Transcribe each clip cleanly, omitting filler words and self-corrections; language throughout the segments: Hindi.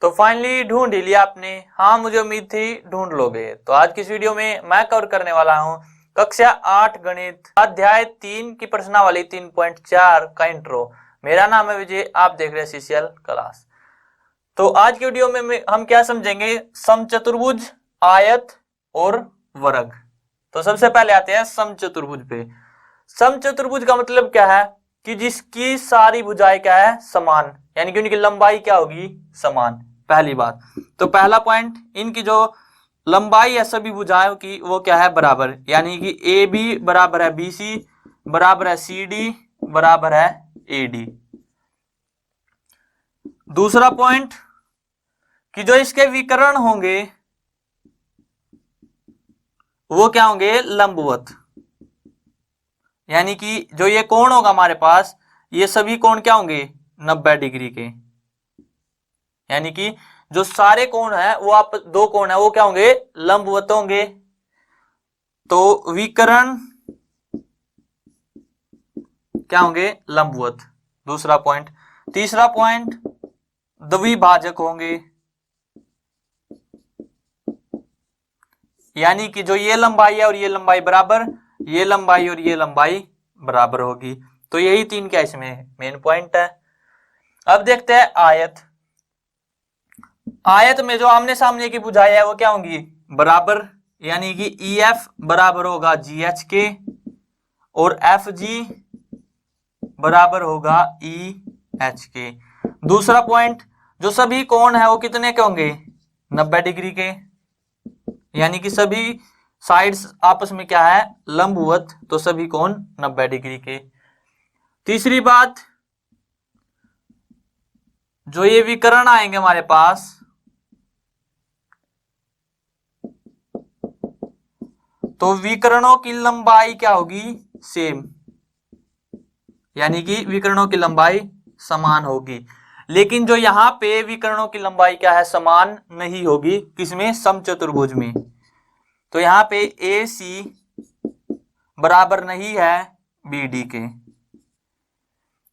तो फाइनली ढूंढ ही लिया आपने। हाँ, मुझे उम्मीद थी ढूंढ लोगे। तो आज की इस वीडियो में मैं कवर करने वाला हूँ कक्षा 8 गणित अध्याय 3 की प्रश्नावली 3.4 का इंट्रो। मेरा नाम है विजय, आप देख रहे हैं सीसीएल क्लास। तो आज की वीडियो में हम क्या समझेंगे, समचतुर्भुज, आयत और वर्ग। तो सबसे पहले आते हैं समचतुर्भुज पे। समचतुर्भुज का मतलब क्या है कि जिसकी सारी भुजाएं क्या है, समान, यानी कि उनकी लंबाई क्या होगी, समान। पहली बात। तो पहला पॉइंट, इनकी जो लंबाई है सभी भुजाओं की वो क्या है, बराबर, यानी कि ए बी बराबर है बी सी, बराबर है सी डी, बराबर है ए डी। दूसरा पॉइंट कि जो इसके विकर्ण होंगे वो क्या होंगे, लंबवत, यानी कि जो ये कोण होगा हमारे पास, ये सभी कोण क्या होंगे, 90 डिग्री के। यानी कि जो सारे कोण है वो आप दो कोण है वो क्या होंगे, लंबवत होंगे। तो विकर्ण क्या होंगे, लंबवत। दूसरा पॉइंट। तीसरा पॉइंट, द्विभाजक होंगे, यानी कि जो ये लंबाई है और ये लंबाई बराबर, ये लंबाई और ये लंबाई बराबर होगी। तो यही तीन क्या इसमें मेन पॉइंट है। अब देखते हैं आयत। आयत में जो आमने सामने की भुजाएं है वो क्या होंगी, बराबर, यानी कि ई एफ बराबर होगा जी एच के और एफ जी बराबर होगा ई एच के। दूसरा पॉइंट, जो सभी कोण है वो कितने के होंगे, 90 डिग्री के, यानी कि सभी साइड्स आपस में क्या है, लंबवत, तो सभी कोण 90 डिग्री के। तीसरी बात, जो ये विकर्ण आएंगे हमारे पास, तो विकर्णों की लंबाई क्या होगी, सेम, यानी कि विकर्णों की लंबाई समान होगी। लेकिन जो यहां पे विकर्णों की लंबाई क्या है, समान नहीं होगी, किसमें, समचतुर्भुज में। तो यहां पे ए सी बराबर नहीं है बी डी के,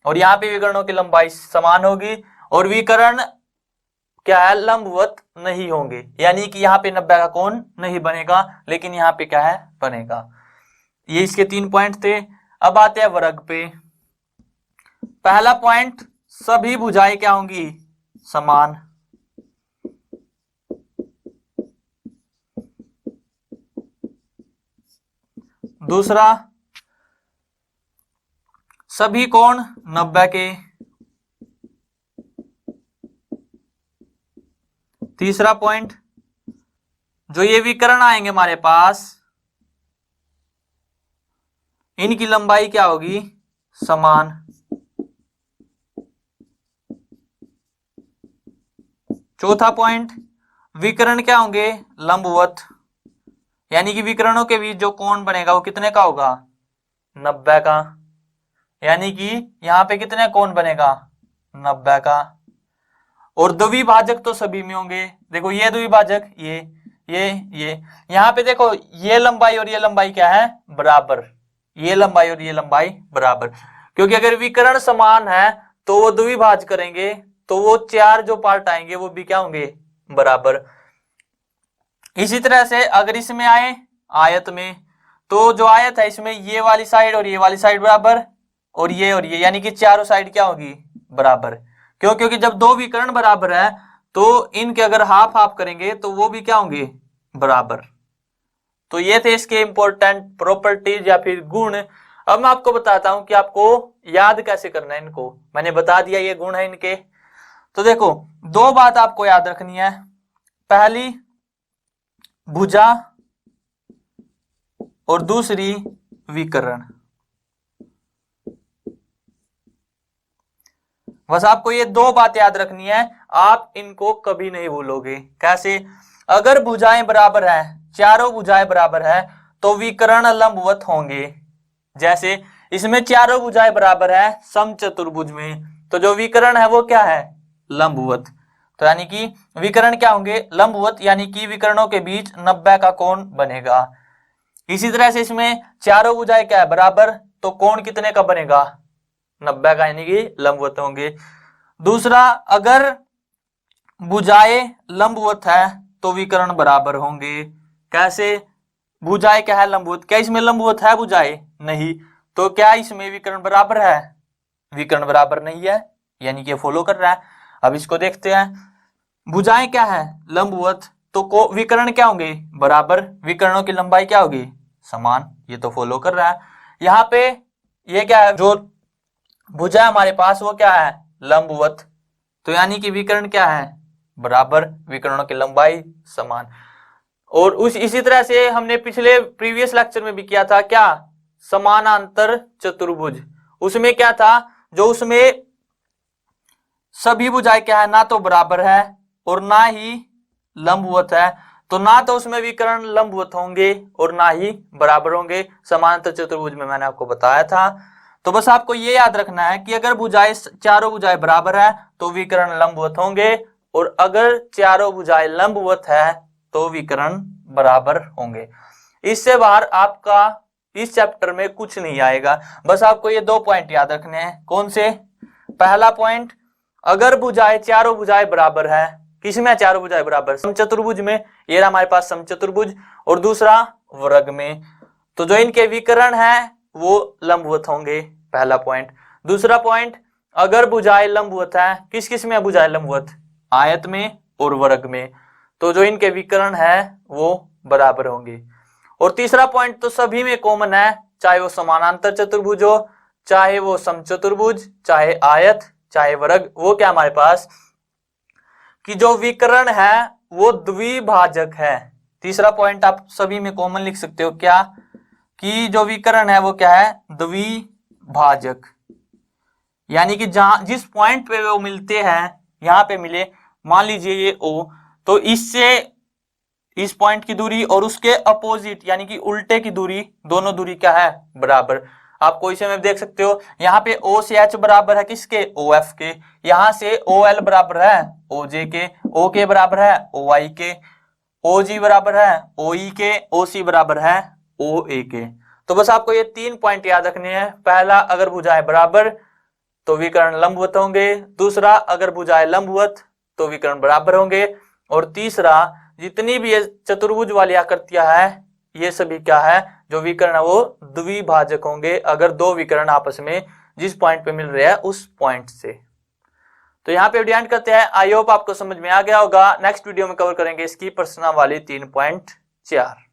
और यहां पे विकर्णों की लंबाई समान होगी और विकर्ण क्या है, लंबवत नहीं होंगे, यानी कि यहाँ पे 90 का कोण नहीं बनेगा, लेकिन यहाँ पे क्या है, बनेगा। ये इसके 3 पॉइंट थे। अब आते हैं वर्ग पे। पहला पॉइंट, सभी भुजाएं क्या होंगी, समान। दूसरा, सभी कोण 90 के। तीसरा पॉइंट, जो ये विकर्ण आएंगे हमारे पास, इनकी लंबाई क्या होगी, समान। चौथा पॉइंट, विकर्ण क्या होंगे, लंबवत, यानी कि विकर्णों के बीच जो कोण बनेगा वो कितने का होगा, 90 का, यानी कि यहां पे कितने कोण बनेगा, 90 का। और द्विभाजक तो सभी में होंगे। देखो ये द्विभाजक, ये यहाँ पे देखो, ये लंबाई और ये लंबाई क्या है, बराबर, ये लंबाई और ये लंबाई बराबर, क्योंकि अगर विकर्ण समान है तो वो द्विभाज करेंगे तो वो चार जो पार्ट आएंगे वो भी क्या होंगे, बराबर। इसी तरह से अगर इसमें आए आयत में, तो जो आयत है इसमें ये वाली साइड और ये वाली साइड बराबर, और ये, यानी कि चारों साइड क्या होगी, बराबर। क्यों, क्योंकि जब दो विकर्ण बराबर है तो इनके अगर हाफ हाफ करेंगे तो वो भी क्या होंगे, बराबर। तो ये थे इसके इंपॉर्टेंट प्रॉपर्टीज या फिर गुण। अब मैं आपको बताता हूं कि आपको याद कैसे करना है इनको। मैंने बता दिया ये गुण है इनके। तो देखो, दो बात आपको याद रखनी है। पहली, भुजा, और दूसरी, विकर्ण। बस आपको ये दो बात याद रखनी है, आप इनको कभी नहीं भूलोगे। कैसे, अगर भुजाएं बराबर है, चारों भुजाएं बराबर है, तो विकर्ण लंबवत होंगे। जैसे इसमें चारों भुजाएं बराबर है समचतुर्भुज में, तो जो विकर्ण है वो क्या है, लंबवत। तो यानी कि विकर्ण क्या होंगे, लंबवत, यानी कि विकर्णों के बीच 90 का कोण बनेगा। इसी तरह से इसमें चारों भुजाएं क्या है, बराबर, तो कोण कितने का बनेगा, 90 का, यानी कि लंबवत होंगे। दूसरा, अगर भुजाएं लंबवत है तो विकर्ण बराबर होंगे। कैसे? भुजाएं क्या है? लंबवत। क्या इसमें लंबवत है भुजाएं? नहीं। तो क्या इसमें विकर्ण बराबर है? विकर्ण बराबर नहीं है, यानी कि फॉलो कर रहा है। अब इसको देखते हैं। भुजाएं क्या है? लंबवत। तो विकर्ण क्या होंगे? बराबर। विकर्णों की लंबाई क्या होगी? समान। ये तो फॉलो कर रहा है। यहाँ पे ये क्या है? जो भुजा हमारे पास वो क्या है? लंबवत। तो यानी कि विकर्ण क्या है? बराबर। विकर्णों की लंबाई समान। और इसी तरह से हमने पिछले प्रीवियस लेक्चर में भी किया था क्या? समानांतर चतुर्भुज। उसमें क्या था? जो उसमें सभी भुजाएं क्या है? ना तो बराबर है और ना ही लंबवत है। तो ना तो उसमें विकर्ण लंबवत होंगे और ना ही बराबर होंगे। समानांतर चतुर्भुज में मैंने आपको बताया था। तो बस आपको ये याद रखना है कि अगर भुजाएं चारों भुजाएं बराबर है तो विकर्ण लंबवत होंगे, और अगर चारों भुजाएं लंबवत है तो विकर्ण बराबर होंगे। इससे बाहर आपका इस चैप्टर में कुछ नहीं आएगा। बस आपको ये 2 पॉइंट याद रखने हैं। कौन से? पहला पॉइंट, अगर भुजाएं चारों भुजाएं बराबर है। किसमें चारों भुजाएं बराबर? समचतुर्भुज में। ये हमारे पास समचतुर्भुज। और दूसरा वर्ग में। तो जो इनके विकर्ण है वो लंबवत होंगे। पहला पॉइंट। दूसरा पॉइंट, अगर भुजाएं लंबवत है, किस किस में भुजाएं लंबवत? आयत में और वर्ग में। तो जो इनके विकर्ण है वो बराबर होंगे। और तीसरा पॉइंट तो सभी में कॉमन है, चाहे वो समानांतर चतुर्भुज हो, चाहे वो समचतुर्भुज, चाहे आयत, चाहे वर्ग। वो क्या हमारे पास कि जो विकर्ण है वो द्विभाजक है। तीसरा पॉइंट आप सभी में कॉमन लिख सकते हो क्या? कि जो विकर्ण है वो क्या है? द्विभाजक। यानी कि जहां जिस पॉइंट पे वो मिलते हैं, यहां पे मिले, मान लीजिए ये O, तो इससे इस पॉइंट की दूरी और उसके अपोजिट यानी कि उल्टे की दूरी, दोनों दूरी क्या है? बराबर। आप कोई से में देख सकते हो, यहाँ पे O से H बराबर है किसके? OF के। यहां से OL बराबर है OJ के, OK बराबर है OI के, OG बराबर है OE के, OC बराबर है OA के। तो बस आपको ये 3 पॉइंट याद रखने हैं। पहला, अगर भुजाएं बराबर तो विकर्ण लंबवत होंगे। दूसरा, अगर भुजाएं लंबवत तो विकर्ण बराबर होंगे। और तीसरा, जितनी भी ये चतुर्भुज वाली आकृतियां हैं, ये सभी क्या है? जो विकर्ण है वो द्विभाजक होंगे, अगर दो विकर्ण आपस में जिस पॉइंट पे मिल रहे हैं उस पॉइंट से। तो यहाँ पे वीडियो एंड करते हैं। आई होप आपको समझ में आ गया होगा। नेक्स्ट वीडियो में कवर करेंगे इसकी प्रश्नावली 3.4।